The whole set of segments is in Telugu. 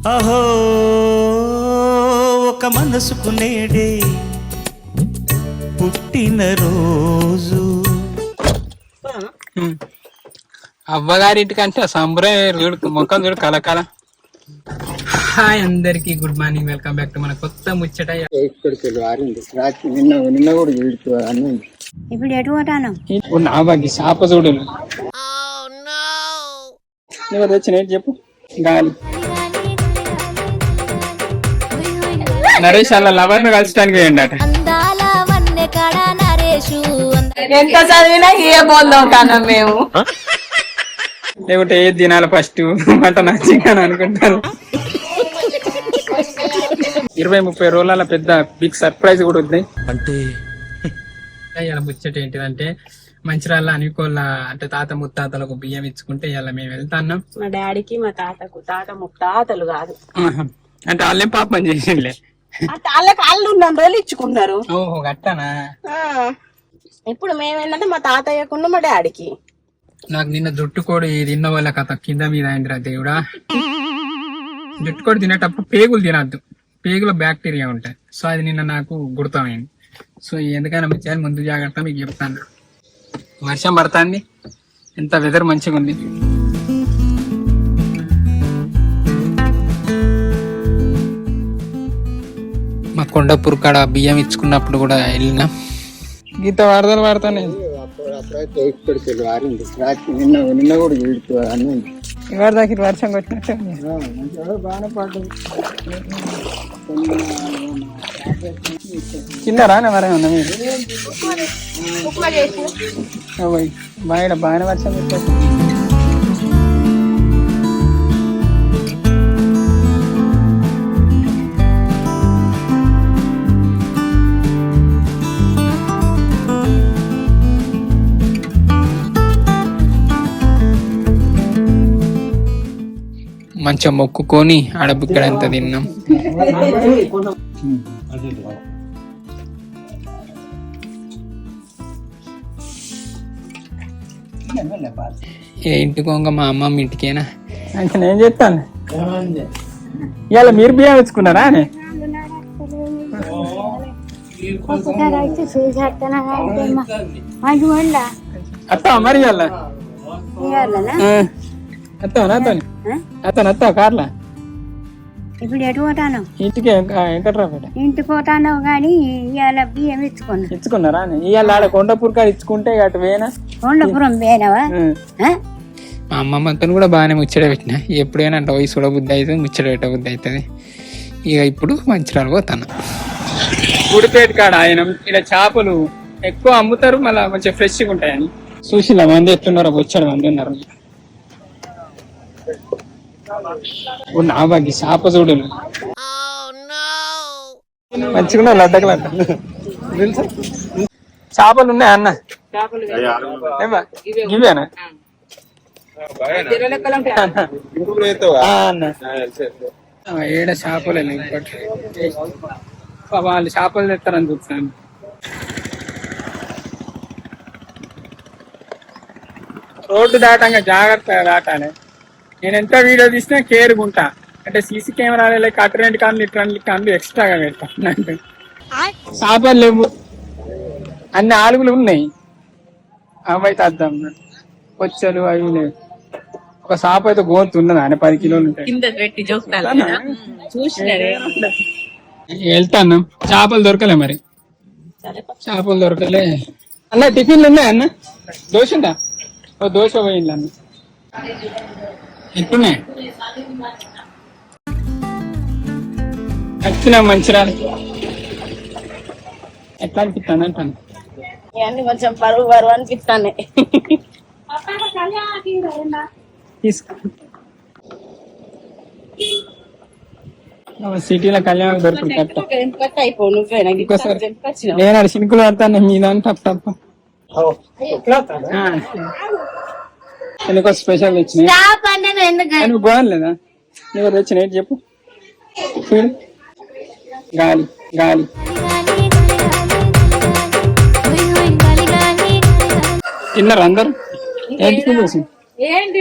అహో ఒక మనసుకు నేడే పుట్టిన రోజు. అవ్వగారింటికంటే సంబరం చూడు, ముఖం చూడు కలకల. హాయ్ అందరికి, good morning, welcome back to మన కొత్త ముచ్చట. నిన్న కూడా ఇప్పుడు ఎటు పోతాను నా బాగి శాప చూడు. ఎవరు తెచ్చిన చెప్పు. గాలి నరేష్ అలా లవర్ ను కలచడానికి వేయండి అట. ఎంత చదివినా ఏ బోల్తాం మేము. లేకుంటే ఏ దినాల ఫస్ట్ మటన్ చికెన్ అనుకుంటారు. 20-30 రోజుల పెద్ద బిగ్ సర్ప్రైజ్ కూడా ఉంది. అంటే ఇలా ముచ్చట ఏంటిదంటే, మంచిరాళ్ళ అనుకోళ్ళ అంటే తాత ముత్తాతలకు బియ్యం ఇచ్చుకుంటే ఇలా మేము వెళ్తాన్నాం. మా డాడీకి మా తాతకు తాత ముత్తాతలు కాదు, అంటే వాళ్ళేం పాపం చేసిండే, వాళ్ళకి వాళ్ళు ఉన్న రోజులు ఇచ్చుకున్నారు. ఓహో గట్టనా. ఇప్పుడు మేమేంటంటే మా తాతయ్యకున్న మా డాడీకి. నాకు నిన్న జుట్టుకోడి తిన్న వాళ్ళ కథ కింద మీద అయిందిరా దేవుడా. జుట్టుకోడి తినేటప్పుడు పేగులు తినద్దు, పేగులో బ్యాక్టీరియా ఉంటాయి. సో అది నిన్న నాకు గుర్తమైంది. సో ఎందుకైనా మంచి ముందు జాగ్రత్త మీకు చెప్తాను. వర్షం పడుతుంది, ఎంత వెదర్ మంచిగా ఉంది. మా కొండపూర్ కాడ బియ్యం ఇచ్చుకున్నప్పుడు కూడా వెళ్ళినా. గీత వరదలు పడతానే నిన్న కూడా ఎవరి దగ్గర వర్షం వచ్చినట్టు బాగానే పడ్డది. తిన్నారా మరేమన్నా మీరు? బాగా బాగానే వర్షం వచ్చేసి. మంచిగా మొక్కుకొని ఆడబుక్కడంతా తిన్నాం. ఏ ఇంటికోంగ మా అమ్మమ్మ ఇంటికేనా అంటే నేను చెప్తాను. ఇవాళ మీరు బియ్యం తెచ్చుకున్నారా అని అత్తా మరి ఇవాళ అత్తాను కార్లా. ఇప్పుడు ఎటు పోతాను? ఇంటికి వెంకట్రావుపేట. ఇంటికి పోతాను కానీ ఇవాళ బియ్యం ఇచ్చుకున్నారా? ఇవాళ ఆడ కొండపూర్ కాడ ఇచ్చుకుంటే అటు వేనా కొండపురం వేనవా? మా అమ్మమ్మతో కూడా బాగానే ముచ్చట పెట్టిన. ఎప్పుడైనా అంటే వయసు చూడ బుద్ధి అవుతుంది, ముచ్చట పెట్ట బుద్ధి అవుతుంది. ఇక ఇప్పుడు మంచిరాలు పోతాను. గుడిపేట కాడ ఆయన ఇలా చేపలు ఎక్కువ అమ్ముతారు, మళ్ళీ మంచిగా ఫ్రెష్గా ఉంటాయని. చూసిలా మంది ఎట్లున్నారో వచ్చాడు, మంది ఉన్నారు. నా బాగి చేప చూడు మంచిగా లడ్డకలు అంట. చేపలు ఉన్నాయా అన్న? ఇవేనా ఏడ చేపలే వాళ్ళు చేపలు తెస్తారని చూస్తాను. రోడ్డు దాటంగా జాగ్రత్తగా దాటాలి. నేను ఎంత వీడియో తీసినా కేర్గుంటా. అంటే సీసీ కెమెరాలు అటువంటి కాళ్ళు ఇటువంటి కాళ్ళు ఎక్స్ట్రాగా పెడతాను. అంటే చేపలు లేవు, అన్ని ఆలుగులు ఉన్నాయి. అవైతే అర్థం పొచ్చలు అవి లేవు. ఒక చేప అయితే గోతు ఉన్నది ఆయన 10 కిలోలు ఉంటాయి. వెళ్తాను. చేపలు దొరకలే మరి, చేపలు దొరకలే. అన్న టిఫిన్లు ఉన్నాయి అన్న? దోశ ఉందా? ఓ దోశ పోయింది అన్న. ఎట్లున్నాయి? వచ్చినా మంచిరాలు ఎట్లా అనిపిస్తాను అంటాను. ఇవన్నీ కొంచెం పరువు అనిపిస్తాను. తీసుకో. సిటీలో కళ్యాణం దొరుకుతుంది. నేను అది సినుకులు పడతాను మీద తప్ప తప్ప. ఎందుకో స్పెషల్ తెచ్చినాయి. బాగలేదా? నీకు తెచ్చిన ఏంటి చెప్పు. గాలి గాలి తిన్నారు అందరు? ఏంటి ఏంటి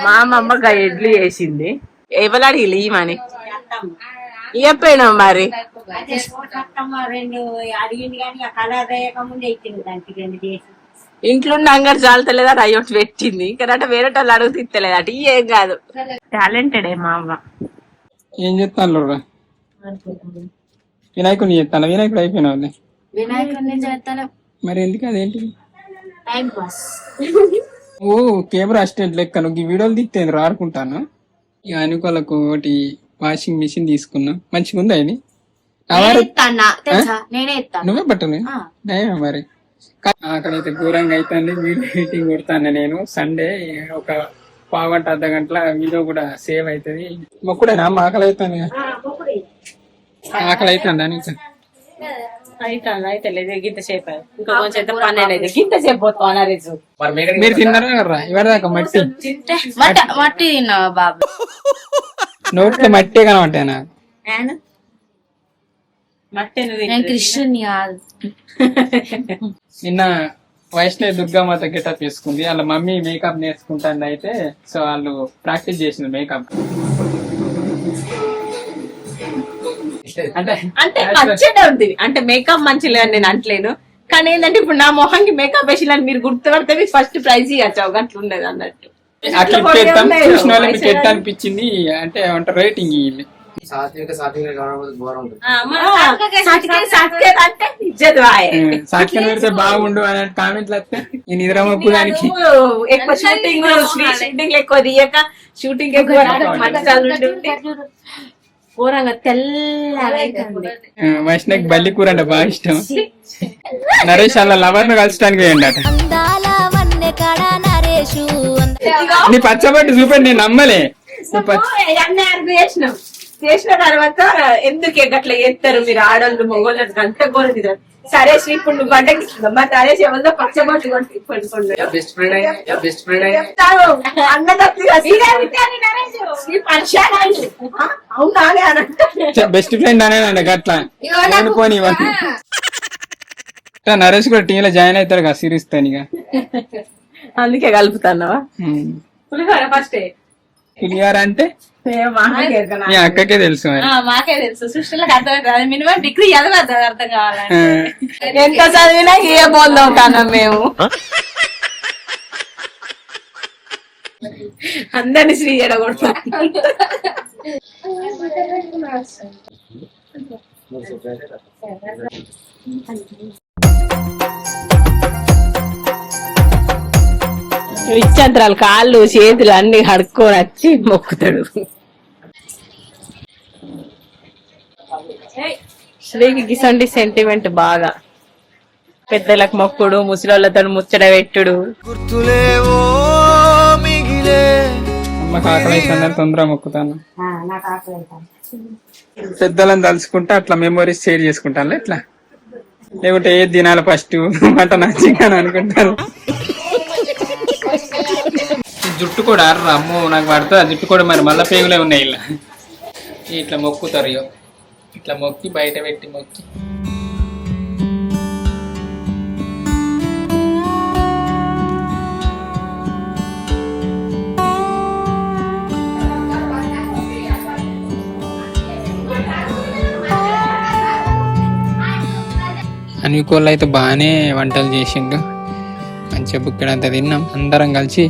మా అమ్మమ్మ ఇడ్లీ చేసింది. ఎవరు అడిగి ఇమని చెప్పాను మరి. రెండు అడిగింది కానీ ఆ కలర్ వేయకముందే ఇచ్చింది దానికి 2 చేసి. ఇంట్లో అంగడి చాలతలేదా అయ్యోటి పెట్టింది. ఇంకా వేరే వాళ్ళు అడుగుతూ ఇస్తలేదట. ఏం కాదు, టాలెంటెడ్ మా అమ్మ. ఏం చెప్తాను వినాయకుడిని చెప్తాను. వినాయకుడు అయిపోయినా వినాయకుడిని చేస్తాను మరి ఎందుకు అదేంటి టైం పాస్. ఓ కెమెరా అసిస్టెంట్ లెక్క నువ్వు ఈ వీడియోలు తీస్తే రాడుకుంటాను. ఇక అనుకోలకు ఒకటి వాషింగ్ మిషన్ తీసుకున్నా. మంచిగా ఉందా ఇది? నువ్వే పట్టను మరి. అక్కడైతే ఘోరంగా అవుతుంది. వీడియో ఎడిటింగ్ కొడతాను నేను. సండే ఒక పావుగంట అర్ధ గంటల వీడియో కూడా సేవ్ అవుతుంది. మొక్కుడేనా అమ్మ? ఆకలి అవుతుంది, ఆకలి అవుతుంది అని మీరు తిన్నారా కర్రా ఇవాళ మట్టి మట్టి తిన్నావా బాబు? నోట్లో మట్టే కనబట్టే నాకు. క్రిస్టియన్ కాదు. నిన్న వైష్ణవి దుర్గామాత గెటప్ వేసుకుంది. వాళ్ళ మమ్మీ మేకప్ నేర్చుకుంటాను అయితే, సో వాళ్ళు ప్రాక్టీస్ చేసిన మేకప్. అంటే మంచిగా ఉంది. అంటే మేకప్ మంచిగా నేను అంటలేను, కానీ ఏంటంటే ఇప్పుడు నా మొహానికి మేకప్ వేసి మీరు గుర్తుపడితే ఫస్ట్ ప్రైజ్ ఇవ్వచ్చు. అట్లా ఉండదు అన్నట్టు. అట్లా చూసిన వాళ్ళకి చెట్టు అనిపించింది. అంటే ఏమంటారు రేటింగ్ ఇవ్వండి. సాక్షి పెడితే బాగుండు అని కామెంట్లు వస్తే ఈ నిద్ర మొక్కుదానికి ఎక్కువ షూటింగ్ ఎక్కువ తీయక షూటింగ్ ఎక్కువ ఘోరంగా తెల్లగా. వైష్ణవికి బల్లి కూర అంటే బాగా ఇష్టం. నరేష్ అలా లవర్ ను కలచడానికి వేయండి అట. నీ పచ్చబట్టి చూపండి, నేను నమ్మలే. చేసిన తర్వాత ఎందుకు అట్లా చేస్తారు మీరు ఆడవాళ్ళు మొగోళ్ళు అంత కోరు. సరే శ్రీ ఇప్పుడు నువ్వు బండకి మా నరేష్ ఎవరితో పచ్చబొట్టు బెస్ట్ ఫ్రెండ్ అనే గట్లా అనుకోని. నరేష్ కూడా టీంలో జాయిన్ అవుతారు కదా సిరీస్ తో. అందుకే కలుపుతున్నావా పులిహోర? ఫస్ట్ పులిహోర అంటే మీ అక్కకే తెలుసు. మాకే తెలుసు, సృష్టిలోకి అర్థం కాదు. మినిమం డిగ్రీ చదవద్దు అర్థం కావాలంటే. ఎంత చదివినా ఏ బోల్దాం కానా మేము. అందరిని శ్రీ ఎడగొడతాం. ఇచ్చంతరాలు కాళ్ళు చేతులు అన్ని కడుక్కొని వచ్చి మొక్కుతాడు. శ్రీకి గిసంటి సెంటిమెంట్ బాగా. పెద్దలకు మొక్కుడు, ముసలితో ముచ్చట పెట్టుడు. అమ్మకి ఆకలి అవుతుందని తొందరగా మొక్కుతాను. పెద్దలను తలుచుకుంటే అట్లా మెమోరీస్ షేర్ చేసుకుంటాను. ఎట్లా లేకుంటే ఏ దినాల ఫస్ట్ మటన్ చికెన్ అనుకుంటారు. జుట్టు కూడా అమ్మో నాకు పడుతుంది ఆ జుట్టు కూడా. మరి మళ్ళా పేగులే ఉన్నాయి ఇలా. ఇట్లా మొక్కుతారు. ఇట్లా మొక్కి బయట పెట్టి మొక్కి అనుకోళ్ళు అయితే బాగానే వంటలు చేసిండు. మంచిగా బుక్కడంతా తిన్నాం. అందరం కలిసి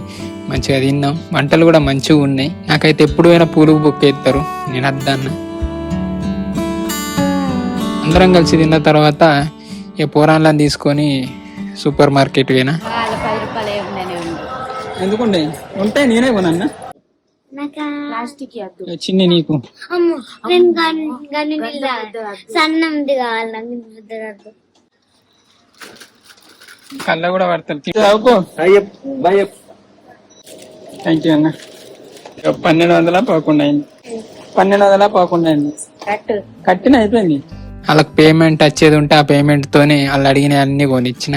మంచిగా తిన్నాం. వంటలు కూడా మంచిగా ఉన్నాయి. నాకైతే ఎప్పుడు పోయినా పూలుగు బుక్కేస్తారు. నేను అద్దన్న అందరం కలిసి తిన్న తర్వాత ఈ పోరాన్లను తీసుకొని సూపర్ మార్కెట్ పోయినా. ఎందుకుండే ఉంటే నేనే కొనన్నా. చిన్ని నీకు కళ్ళ కూడా పడతారు. థ్యాంక్ యూ అన్న. 1211 అయింది. 1211 అయింది. కట్టిన అయిపోయింది. వాళ్ళకి పేమెంట్ వచ్చేది ఉంటే ఆ పేమెంట్ తోనే వాళ్ళు అడిగిన అన్ని కొనిచ్చిన.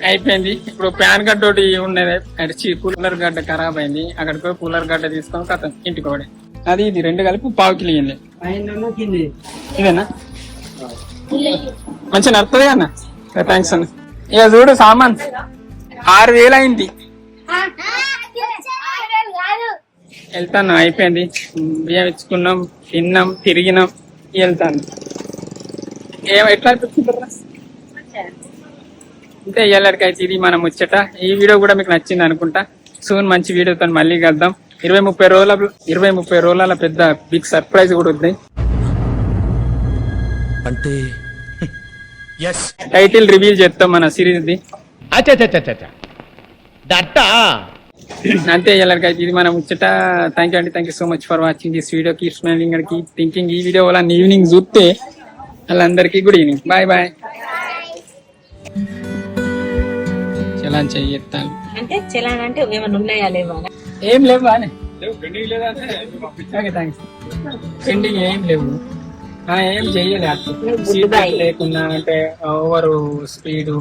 అయిపోయింది. ఇప్పుడు ప్యాన్ కార్డ్ తోటి ఉన్నది అడిచి కూలర్ గడ్డ ఖరాబ్ అయింది. అక్కడికి పోయి కూలర్ గడ్డ తీసుకొని కథ ఇంటికి పోయి అది ఇది రెండు కలిపి పావు కిలో ఇయ్యండి. ఇదేనా మంచిగా నడుతుంది అన్న. థ్యాంక్స్ అన్న. ఇక చూడు సామాన్ 6,000 అయింది. వెళ్తాను అయిపోయింది. బియ్యం ఇచ్చుకున్నాం, తిన్నాం, తిరిగినాం, వెళ్తాను. ఎట్లా అనిపిస్తుంటారా అంటే ఇయ్యాలకి అయితే ఇది మనం ముచ్చట. ఈ వీడియో కూడా మీకు నచ్చింది అనుకుంటా. సూన్ మంచి వీడియోతో మళ్ళీ కలుద్దాం. 20-30 రోజుల పెద్ద బిగ్ సర్ప్రైజ్ కూడా ఉంది. అంటే టైటిల్ రివీల్ చేస్తాం మన సిరీస్ ది. అంతే ఇయ్యాలకి అయితే ఇది మనం ముచ్చట. Thank you so much for watching this video. Keep smiling and keep thinking. ఈ వీడియో వల్ల ఈవినింగ్ చూస్తే వాళ్ళందరికీ good evening. Bye bye. Challan చెయ్యెత్తాను అంటే చలాన్ అంటే ఏమైనా ఉన్నాయా లేవా? ఏం లేవు అని థ్యాంక్స్. పెండింగ్ ఏం లేవు. ఏం చెయ్యలే లేకున్నా అంటే ఓవర్ స్పీడ్